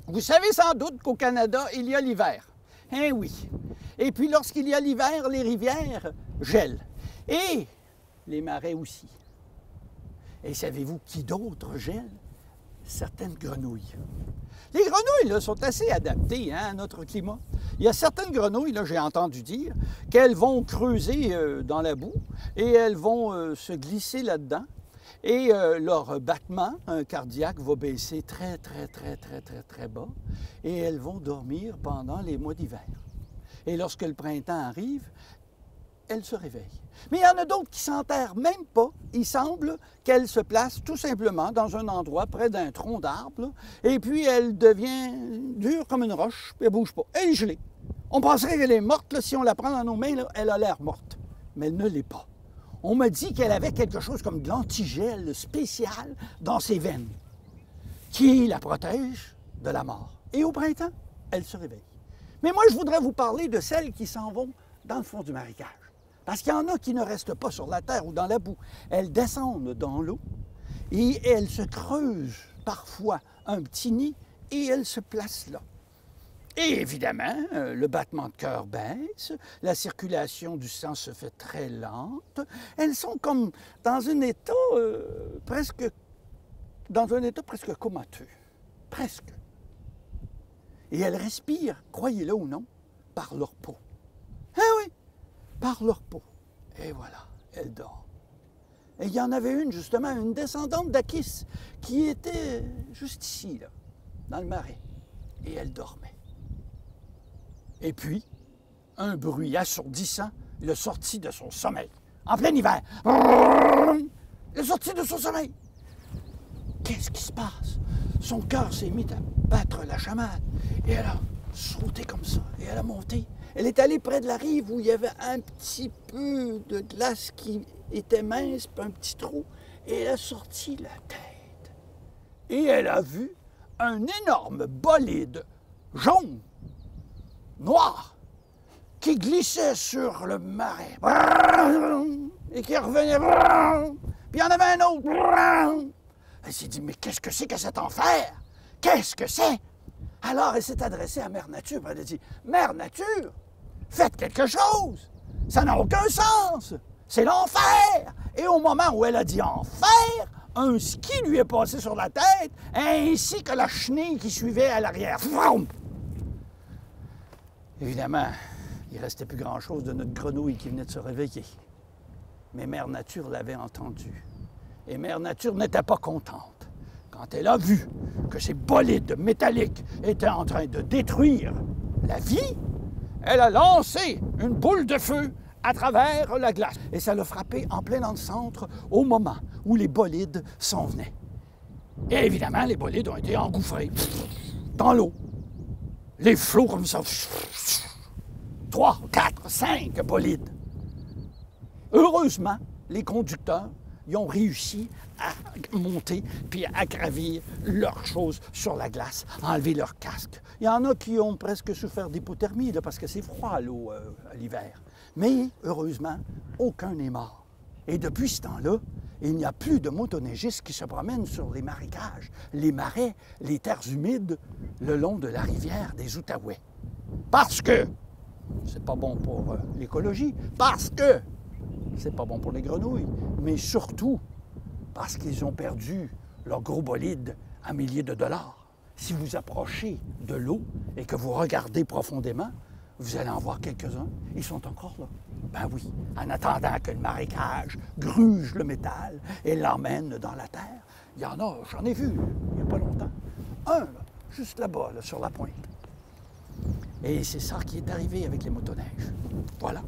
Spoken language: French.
Vous savez sans doute qu'au Canada, il y a l'hiver. Eh oui. Et puis lorsqu'il y a l'hiver, les rivières gèlent. Et les marais aussi. Et savez-vous qui d'autre gèle? Certaines grenouilles. Les grenouilles là, sont assez adaptées à notre climat. Il y a certaines grenouilles, là, j'ai entendu dire, qu'elles vont creuser dans la boue et elles vont se glisser là-dedans. Et leur battement cardiaque va baisser très bas. Et elles vont dormir pendant les mois d'hiver. Et lorsque le printemps arrive, elles se réveillent. Mais il y en a d'autres qui s'enterrent même pas. Il semble qu'elles se placent tout simplement dans un endroit près d'un tronc d'arbre, et puis elle devient dure comme une roche, puis elle ne bouge pas. Elle est gelée. On penserait qu'elle est morte, là, si on la prend dans nos mains, là, elle a l'air morte. Mais elle ne l'est pas. On m'a dit qu'elle avait quelque chose comme de l'antigel spécial dans ses veines, qui la protège de la mort. Et au printemps, elle se réveille. Mais moi, je voudrais vous parler de celles qui s'en vont dans le fond du marécage. Parce qu'il y en a qui ne restent pas sur la terre ou dans la boue. Elles descendent dans l'eau et elles se creusent parfois un petit nid et elles se placent là. Et évidemment, le battement de cœur baisse, la circulation du sang se fait très lente. Elles sont comme dans un état presque comateux. Presque. Et elles respirent, croyez-le ou non, par leur peau. Ah oui, par leur peau. Et voilà, elles dorment. Et il y en avait une, justement, une descendante d'Achis, qui était juste ici, là, dans le marais. Et elle dormait. Et puis, un bruit assourdissant le sortit de son sommeil. En plein hiver. Le sortit de son sommeil. Qu'est-ce qui se passe? Son cœur s'est mis à battre la chamade. Et elle a sauté comme ça. Et elle a monté. Elle est allée près de la rive où il y avait un petit peu de glace qui était mince, puis un petit trou. Et elle a sorti la tête. Et elle a vu un énorme bolide jaune, noir, qui glissait sur le marais. Et qui revenait. Puis il y en avait un autre. Elle s'est dit, mais qu'est-ce que c'est que cet enfer? Qu'est-ce que c'est? Alors elle s'est adressée à Mère Nature. Elle a dit, Mère Nature, faites quelque chose. Ça n'a aucun sens. C'est l'enfer. Et au moment où elle a dit enfer, un ski lui est passé sur la tête, ainsi que la chenille qui suivait à l'arrière. Évidemment, il ne restait plus grand-chose de notre grenouille qui venait de se réveiller. Mais Mère Nature l'avait entendu. Et Mère Nature n'était pas contente. Quand elle a vu que ces bolides métalliques étaient en train de détruire la vie, elle a lancé une boule de feu à travers la glace. Et ça l'a frappé en plein dans le centre au moment où les bolides s'en venaient. Et évidemment, les bolides ont été engouffrés dans l'eau. Les flots comme ça. 3, 4, 5 bolides. Heureusement, les conducteurs, ils ont réussi à monter puis à gravir leurs choses sur la glace, à enlever leur casque. Il y en a qui ont presque souffert d'hypothermie là, parce que c'est froid l'eau à l'hiver. Mais heureusement, aucun n'est mort. Et depuis ce temps-là, il n'y a plus de motoneigistes qui se promènent sur les marécages, les marais, les terres humides le long de la rivière des Outaouais. Parce que c'est pas bon pour l'écologie, parce que c'est pas bon pour les grenouilles, mais surtout parce qu'ils ont perdu leur gros bolide à milliers de dollars. Si vous approchez de l'eau et que vous regardez profondément, vous allez en voir quelques-uns. Ils sont encore là. Ben oui, en attendant que le marécage gruge le métal et l'emmène dans la terre. Il y en a, j'en ai vu il n'y a pas longtemps. Un, là, juste là-bas, là, sur la pointe. Et c'est ça qui est arrivé avec les motoneiges. Voilà.